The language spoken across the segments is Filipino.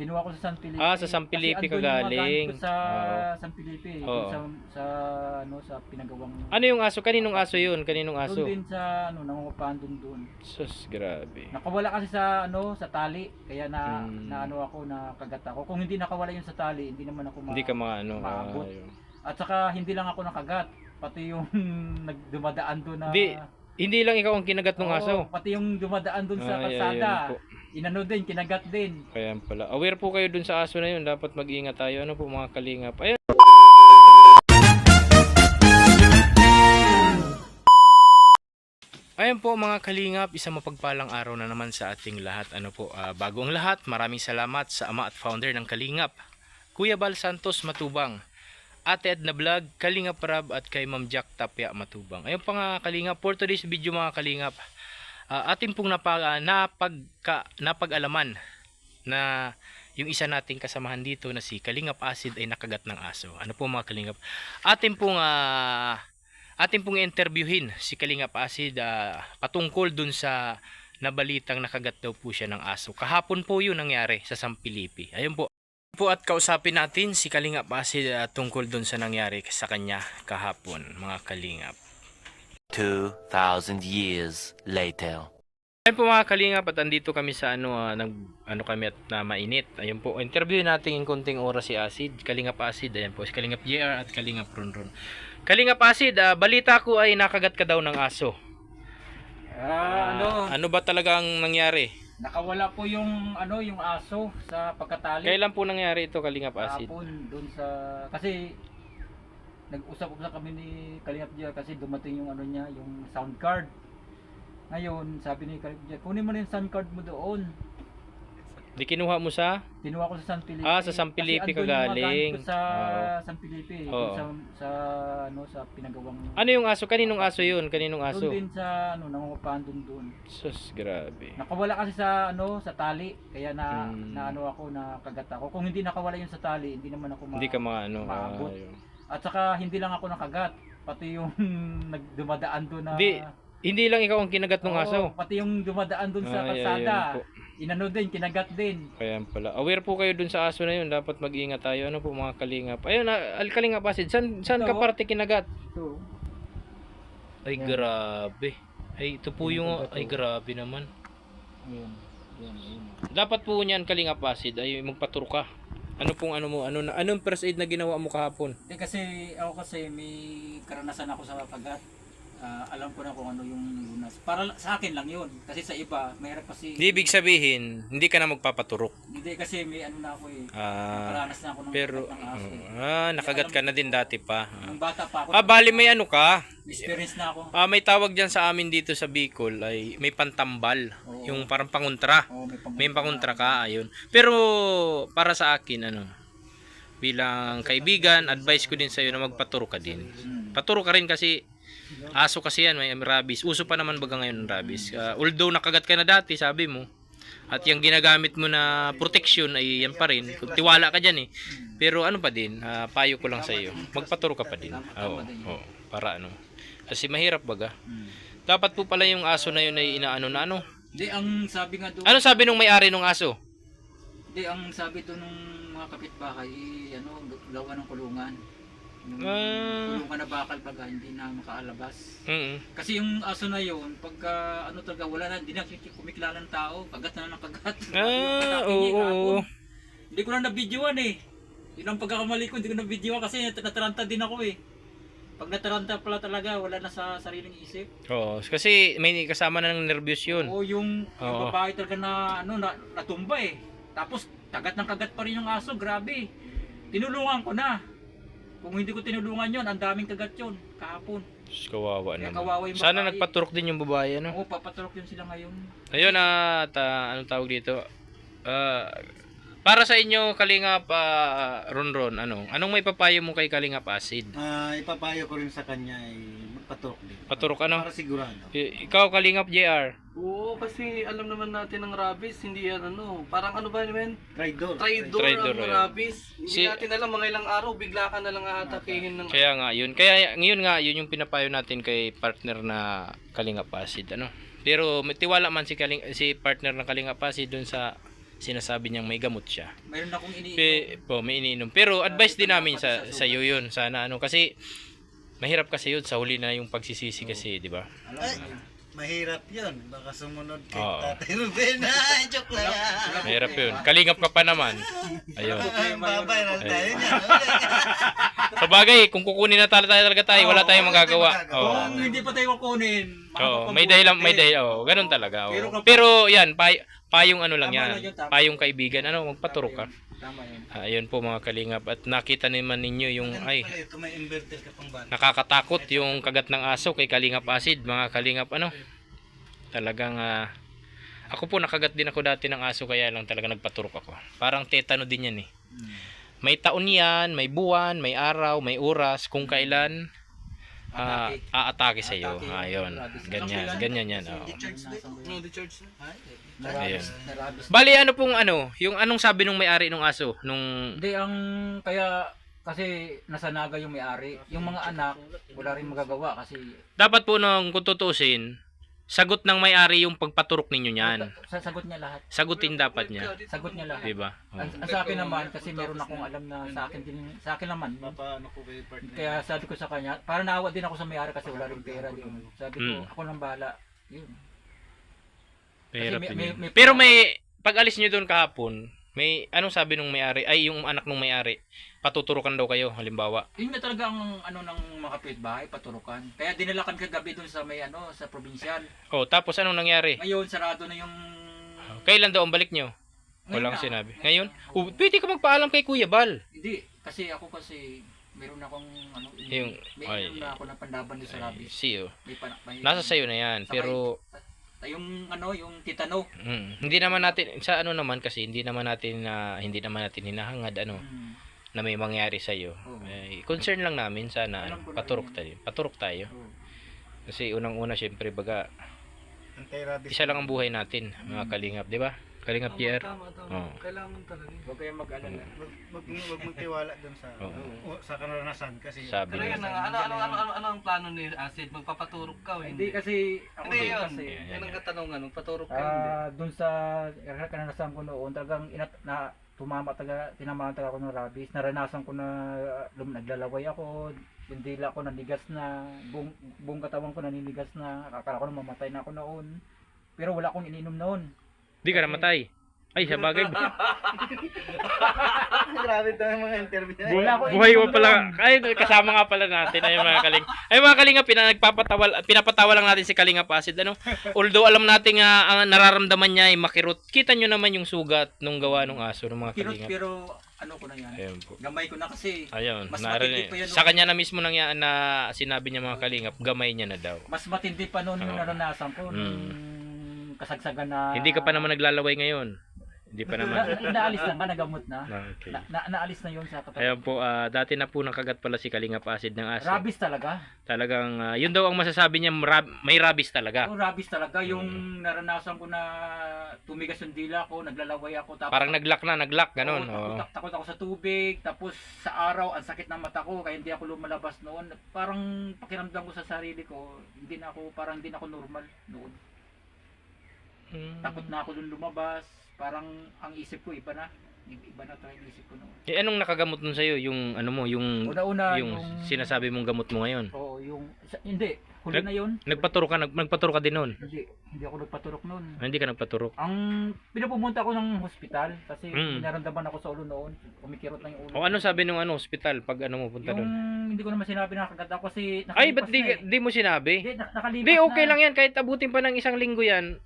Kinuha ko sa San Felipe. Ah, sa San Felipe ka galing. Sa Oo. San Felipe, Oo. sa ano sa pinagawang. Ano yung aso? Kaninong aso yun? Kaninong aso? Doon din sa ano nangungupahan doon. Sus, grabe. Nakawala kasi sa ano sa tali, kaya na Hmm. ano ako nakagat ako. Kung hindi nakawala yun sa tali, hindi naman ako Hindi ka maano. maabot. Yun. At saka hindi lang ako nakagat, pati yung nagdumadaan doon na. Hindi lang ikaw ang kinagat ng aso. Pati yung dumadaan doon sa Ay, kalsada. ayun po. Inano din, kinagat din. Kaya pala. Aware po kayo dun sa aso na yun. Dapat mag-ingat tayo. Ano po mga kalingap. Ayun. Ayan po mga kalingap, isang mapagpalang araw na naman sa ating lahat. Ano po, bago ang lahat, maraming salamat sa ama at founder ng Kalingap, Kuya Bal Santos Matubang, Ate Edna Vlog, Kalingap Rab at kay Ma'am Jack Tapia Matubang. Ayun pa nga kalingap, for today's video mga kalingap, atin pong napag-alaman na yung isa nating kasamahan dito na si Kalingap Acid ay nakagat ng aso. Ano po mga kalingap, atin pong interviewin si Kalingap Acid patungkol dun sa nabalitang nakagat daw po siya ng aso. Kahapon po yun nangyari sa San Felipe. Ayun po at kausapin natin si Kalingap Acid tungkol dun sa nangyari sa kanya kahapon mga kalingap. 2,000 years later. Ayun po mga kalingap at andito kami sa kami at na mainit. Ayun po, interview natin in konting oras si Acid, Kalingap Acid. Ayun po, si Kalingap JR at Kalingap Ronron. Kalingap Acid, balita ko ay nakagat ka daw ng aso. Ano ba talagang nangyari? Nakawala po yung yung aso sa pagkatali. Kailan po nangyari ito Kalingap Acid? Kahapon doon sa kasi nag-usap-usap kami ni Kalingap Jia kasi dumating yung niya, yung sound card. Ngayon, sabi ni Kalingap Jia, kunin mo na yung sound card mo doon. Di kinuha mo sa? Kinuha ko sa San Felipe. Sa San Felipe ka galing. Sa San Felipe, sa pinagawang. Ano yung aso? Kaninong aso yun? Kaninong aso? Doon din sa nangungupahan doon. Sus, grabe. Nakawala kasi sa sa tali, kaya na ako nakagat ako. Kung hindi nakawala yun sa tali, hindi naman ako Hindi ka maabot. yun. At saka hindi lang ako nakagat, pati yung nagdumadaan doon na. Hindi lang ikaw ang kinagat ng aso. Pati yung dumadaan doon sa kalsada. Inano din, kinagat din. Kaya pala. Aware po kayo dun sa aso na yun. Dapat mag-ingat tayo. Ano po mga kalingap. Ayun, Kalingap Acid. Saan ka parte kinagat? So, ay, grabe. Ay, ito po yung. Ay, grabe naman. Ayun. Dapat po niyan Kalingap Acid ay magpaturo ka. Ano pong anong first aid na ginawa mo kahapon? Kasi ako may karanasan ako sa kagat. Alam ko na kung ano yung lunas. Para sa akin lang yun. Kasi sa iba, mayroon kasi. Di ibig sabihin, hindi ka na magpapaturok. Hindi kasi may na ako eh. Nakaranas na ako ng pero, ng aso. nakagat ka na din dati pa. Nung bata pa ako. Bali may ka. May experience na ako. May tawag dyan sa amin dito sa Bicol ay may pantambal. Oo. Yung parang pangontra. Oo, May pangontra ka, ayun. Pero para sa akin, bilang kaibigan, advice ko din sa iyo na magpaturo ka din. Paturo ka rin kasi aso kasi yan, may rabies. Uso pa naman baga ngayon ng rabies. Although nakagat ka na dati, sabi mo, at yung ginagamit mo na protection ay yan pa rin. Tiwala ka dyan eh. Pero ano pa din, payo ko lang sa iyo. Magpaturo ka pa din. Oo, para Kasi mahirap baga. Dapat po pala yung aso na yun ay inaano. Hindi, ang sabi nga doon. Ano sabi nung may-ari ng aso? Hindi, ang sabi doon ng mga kapitbahay, gawa ng kulungan. Yung kulungan na bakal baga, hindi na makaalabas. Kasi yung aso na yun, pagka talaga wala na, hindi na kumikilala ng tao, kagat na ng kagat. Oo. Hindi ko na na-videoan eh. Yun ang pagkakamali ko, hindi ko na-videoan kasi nataranta din ako eh. Pag nataranta pala talaga, wala na sa sariling isip. Oo, kasi may kasama na ng nervyos yun. Oo, yung babae talaga na natumba eh. Tapos kagat ng kagat pa rin yung aso, grabe. Tinulungan ko na. Kung hindi ko tinulungan yon, ang daming kagat yon kahapon. Kawawa naman. Kawawa yung babae. Sana nagpaturok din yung babae, Oo, papaturok yun sila ngayon. Ayun, anong tawag dito? Para sa inyo, Kalingap Ronron, anong may papayo mo kay Kalingap Acid? Ipapayo ko rin sa kanya ay magpaturok din. Paturok Para sigurado. Ikaw, Kalingap JR. Oo, kasi alam naman natin ng rabies, hindi yan parang ano ba naman? Traidor. Traidor ang yun. rabies. Hindi natin alam, mga ilang araw, bigla ka na lang aatakihin ng. Kaya nga, yun. Kaya ngayon nga, yun yung pinapayo natin kay partner na Kalingap Acid, Pero may tiwala man si partner ng Kalingap Acid dun sa sinasabi niyang may gamot siya. Mayroon akong iniinom. May iniinom. Pero advice din namin sa iyo yun. Sana ano, kasi mahirap kasi yun sa huli na yung pagsisisi kasi, di ba? Alam Ay, mo yun. mahirap yun. Baka sumunod kay Oo. Tatay Ruben. Ay, joke lang. Mahirap yun. Kalingap ka pa naman. Ayun. Ay, babay lang tayo niya. Sa bagay, kung kukunin na talaga tayo, wala tayong magagawa. Oo. Kung hindi pa tayo kukunin, Oo, may dahilan, oo, ganun talaga. Oo. Pero kapag- Pero yan, payong ano lang Tama yan. lang yun, tama. Payong kaibigan, ano, magpaturo ka. Tama yun. Ayun po mga kalingap. At nakita naman ninyo yung, ay, Kung may inverter ka pang bata. nakakatakot yung kagat ng aso kay Kalingap Acid, mga kalingap ano. Talagang ako po nakagat din ako dati ng aso kaya lang talaga nagpaturok ako. Parang tetano din yan eh. May taon yan, may buwan, may araw, may oras kung kailan aatake sa iyo. Ayun. Ganyan yan. Oo. No, the church na. Ayun. Narabis. Bali ano pong ano, yung anong sabi nung may-ari ng aso nung Hindi, ang kaya kasi nasa naga yung may-ari. Yung mga anak, wala rin magagawa kasi dapat po nung kung tutuusin, sagot ng may-ari yung pagpaturok ninyo niyan. sasagot niya lahat. Sagutin dapat niya, Sagot niya lahat. 'di ba? Ang sa akin naman, kasi meron akong alam na sa akin naman. Paano ko kayo partner? Kaya sabi ko sa kanya, para naawa din ako sa may-ari kasi wala rin pera din. Sabi ko, ako nang bahala. Yun. Mahirap Kasi din yun. may- Pero may pag-alis niyo doon kahapon, may anong sabi nung may-ari ay yung anak nung may-ari, patuturukan daw kayo halimbawa. Yun na talaga ang ano ng mga kapitbahay, paturukan. Kaya dinala kami kagabi doon sa may ano, sa provincial. Oh, tapos anong nangyari? Ngayon sarado na yung Kailan daw ang balik niyo? Walang Ngayon na. sinabi. Ngayon? Pwede ka magpaalam kay Kuya Bal. Hindi, kasi meron akong ano, Yung- may ay. inom na ako ng panlaban doon sa rabies. See you. May Nasa sayo na 'yan, Saka pero yung ano, yung titano. hindi naman natin sa ano naman kasi hindi naman natin hinahangad ano Hmm. na may mangyari sa iyo. Oo. Concern lang namin sana Alam ko na paturok yun. tayo. Paturok tayo. Oo. Kasi unang-una syempre baga Anti-rabies. isa lang ang buhay natin, mga kalingap, 'di ba? Kalingap Pierre. Tama. Oo. Kailangan talaga. Huwag kayong mag-alala. Wag mong tiwala dun sa sa karanasan kasi Sabi Pero niya. yun na nga, ano ang plano ni Acid? Magpapaturok ka o Hindi hindi? kasi ako Hindi din yun. kasi Yan ang katanungan, magpaturok ka o hindi? doon sa karanasan ko noon, talagang tinamaan talaga ako ng rabies. Naranasan ko na naglalaway ako, yung dila ko nanigas na, buong katawan ko naninigas na, akala ko na mamatay na ako noon. Pero wala akong ininom noon. Di ka namatay. Ay, sa bagay. grabe to yung mga interview na. Wala akong Buhay ininom mo pala. noon. Ay, kasama nga pala natin ay mga kaling. Ay mga kalinga, pinapatawa lang natin si Kalinga Acid ano. Although alam natin nga ang nararamdaman niya ay makirot. Kita nyo naman yung sugat nung gawa ng aso ng mga Kirot, kalinga. pero ano ko na yan. Ayun po. Gamay ko na kasi. Ayun, Mas narinig. matindi pa yan, Sa no? kanya na mismo nang na sinabi niya mga kalingap, gamay niya na daw. Mas matindi pa noon yung Oo. naranasan ko. Nung kasagsagan na... Hindi ka pa naman naglalaway ngayon. Hindi pa naman. Naalis na ba? Nagamot na? Okay. Naalis na yun sa katawan. Ayan po, dati na po nakagat pala si Kalinga Acid ng aso. Rabies talaga. Talagang, yun daw ang masasabi niya, may rabies talaga. Oh, rabies talaga. Yung naranasan ko na tumigas yung dila ko, naglalaway ako. Tapos, Parang naglock, ganun. Oo, Oo. takot ako sa tubig. Tapos sa araw, ang sakit ng mata ko. Kaya hindi ako lumalabas noon. Parang pakiramdam ko sa sarili ko, parang hindi na ako normal noon. Takot na ako dun lumabas. Parang ang isip ko iba na. Iba na tayo yung isip ko noon. Anong nakagamot nun sa'yo? Yung, ano mo, yung Una-una sinasabi mong gamot mo ngayon? Oo, hindi. Huli na yun. Nagpaturo ka din nun? Hindi ako nagpaturok noon. Hindi ka nagpaturok? Ang pinapumunta ko ng hospital kasi Mm. naramdaman ako sa ulo noon. Kumikirot na yung ulo. O ano sabi nung hospital pag ano mo punta Yung doon? hindi ko naman sinabi na kagad ako kasi Ay, ba't nakalipas na eh. di mo sinabi? Hindi, nakalipas Di, okay na. lang yan. Kahit abutin pa ng isang linggo yan.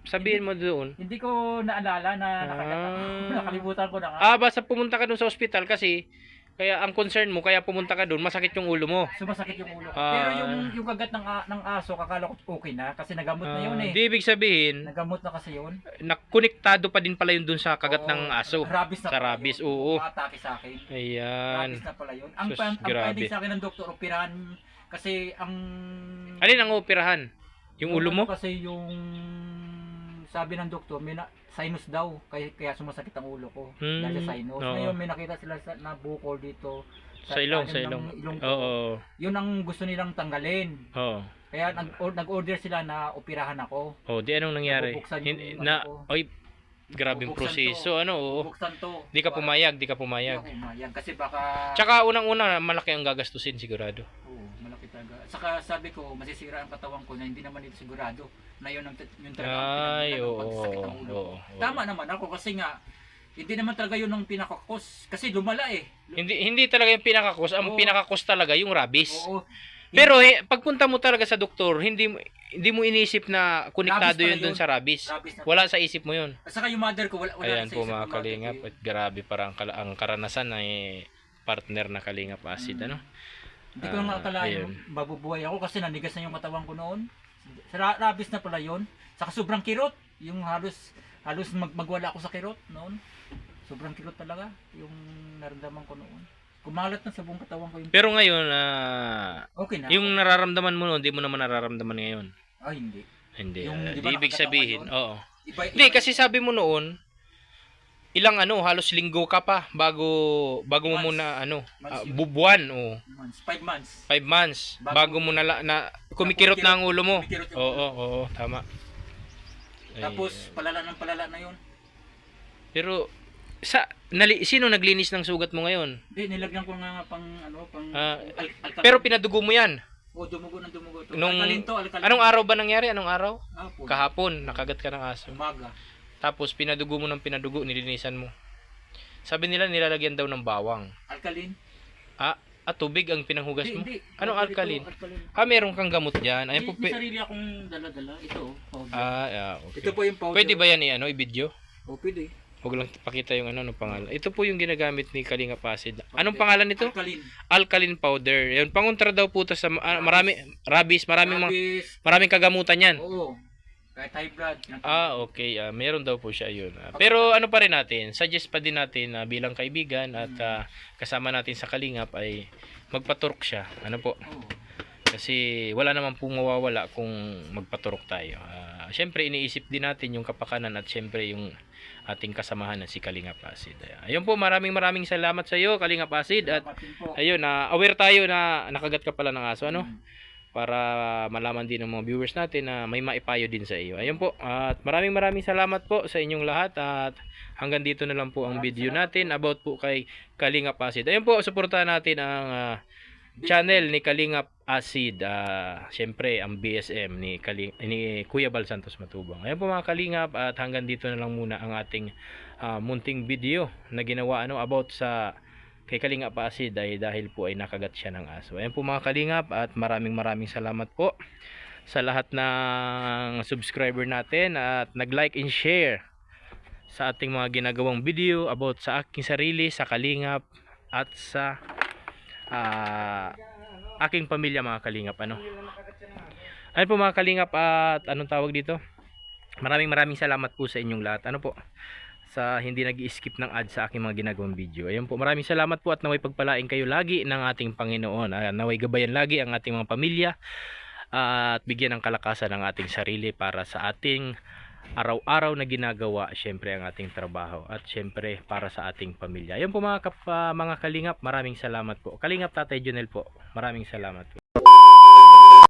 Sabihin mo doon. Hindi ko naalala na nakagat ako. Nakalimutan ko na nga. Basta pumunta ka doon sa hospital kasi kaya ang concern mo, kaya pumunta ka doon, masakit yung ulo mo. Sumasakit yung ulo ko. Ah. Pero yung kagat ng aso, kakala ko okay na kasi nagamot na yun eh. Di ibig sabihin, Nagamot na kasi yun. nakonektado pa din pala yun doon sa kagat Oo, ng aso. Rabies na Sa pala rabies, yun. oo. Atake sa akin. Ayan. Rabies na pala yun. Ang Sus, ang grabe. finding sa akin ng doktor, operahan kasi ang... Alin ang operahan? Yung ulo mo? Kasi yung sabi ng doktor, sinus daw, kaya sumasakit ang ulo ko. Dahil sa sinus. Oo. Ngayon may nakita sila na bukol dito. Sa ilong, talim sa ng ilong. ko. Oo. Yun ang gusto nilang tanggalin. Oo. Kaya nag-order sila na operahan ako. Oh, di anong nangyari? Nabubuksan yung ano Na, ko. oy, grabing Bubuksan proseso, ano, oo. Buksan to. Di ka pumayag, di ka Hindi pumayag. ako pumayag. Kasi baka... Tsaka unang-una, malaki ang gagastusin sigurado. Oo, malaki talaga. Saka sabi ko, masisira ang katawan ko na hindi naman ito sigurado na yun yung talaga ang Ay, pinagmulan ng pagsasakit oo, ng ulo ko. oo. Tama naman ako kasi nga, hindi naman talaga yun ang pinakakos. Kasi lumala eh. Hindi talaga yung pinakakos, ang Oo. pinakakos talaga yung rabies. Oo. Pero pagpunta mo talaga sa doktor, hindi mo inisip na konektado Rabies pala yun dun yun. sa rabies. Rabies na. Wala sa isip mo yun. At saka yung mother ko, wala Ayan sa po isip mga ng mother kalingap, ko. at grabe parang ang karanasan ay partner na kalingap acid, ano? Hindi ko nga akalain, ayun. mabubuhay ako kasi nanigas na yung katawan ko noon. Rabies na pala yun. Saka sobrang kirot. Yung halos magwala ako sa kirot noon. Sobrang kirot talaga yung naramdaman ko noon. Kumalat na sa buong katawan ko yung... Pero ngayon, Okay na. yung nararamdaman mo noon, hindi mo naman nararamdaman ngayon. Ay, hindi. Hindi. Yung, di Di ba ibig nakakatawa sabihin, yun? oo. Iba, Hindi, kasi sabi mo noon, halos linggo ka pa bago mo Months. muna Months yun. bubuan o 5 months. 5 months bago mo na kumikirot na ang ulo mo. Kumikirot yung Oo, oo, tama. Tapos, palala ng palala na yun. Pero sino naglinis ng sugat mo ngayon? Hindi, nilagyan ko nga pang, alkaline. Pero pinadugo mo yan. O, dumugo ng dumugo. To. Nung, Alkaline to, alkaline. anong araw ba nangyari? Anong araw? Hapon. Kahapon, nakagat ka ng aso. Umaga. Tapos pinadugo mo ng pinadugo, nilinisan mo. Sabi nila nilalagyan daw ng bawang. Alkaline. Tubig ang pinanghugas mo? Hindi. Anong Ito, alkaline? alkaline. Meron kang gamot diyan. Ayan po. May sarili akong dala-dala. Ito, powder. Okay. Ito po yung powder. Pwede ba yan i-video? O, pwede. Huwag lang pakita yung anong pangalan. Ito po yung ginagamit ni Kalinga Acid. Anong pangalan nito? Alkaline. Alkaline powder. Yan, pangontra daw po to sa rabies, Rabies. maraming kagamutan yan. Oo. Kahit high blood. Okay. Meron daw po siya yun. Pero ano pa rin natin, suggest pa din natin na bilang kaibigan at kasama natin sa Kalingap ay magpaturok siya. Ano po? Oo. Kasi wala naman pong mawawala kung magpaturok tayo. Siyempre iniisip din natin yung kapakanan at siyempre yung ating kasamahan na si Kalingap Acid. Ayun po, maraming salamat sa iyo Kalingap Acid. At Salamat po. ayun, aware tayo na nakagat ka pala ng aso, ano? Para malaman din ng mga viewers natin na may maipayo din sa iyo. Ayun po, at maraming salamat po sa inyong lahat at hanggang dito na lang po ang video natin about po kay Kalingap Acid. Ayun po, suportahan natin ang channel ni Kalingap Acid. Siyempre ang BSM ni Kuya Bal Santos Matubang. Ayun po mga Kalingap, at hanggang dito na lang muna ang ating munting video na ginawa about sa kay Kalingap Acid dahil po ay nakagat siya ng aso. Ayun po mga Kalingap, at maraming salamat po sa lahat ng subscriber natin at nag-like and share sa ating mga ginagawang video about sa aking sarili, sa Kalingap at sa aking pamilya mga Kalingap. Ayun po mga Kalingap, at anong tawag dito? Maraming salamat po sa inyong lahat. Sa hindi nag-skip ng ad sa aking mga ginagawang video. Ayun po, maraming salamat po at naway pagpalain kayo lagi ng ating Panginoon. Naway gabayan lagi ang ating mga pamilya at bigyan ng kalakasan ng ating sarili para sa ating araw-araw na ginagawa, syempre ang ating trabaho at syempre para sa ating pamilya. Ayun po mga Kalingap, maraming salamat po. Kalingap Tatay Junel po, maraming salamat po.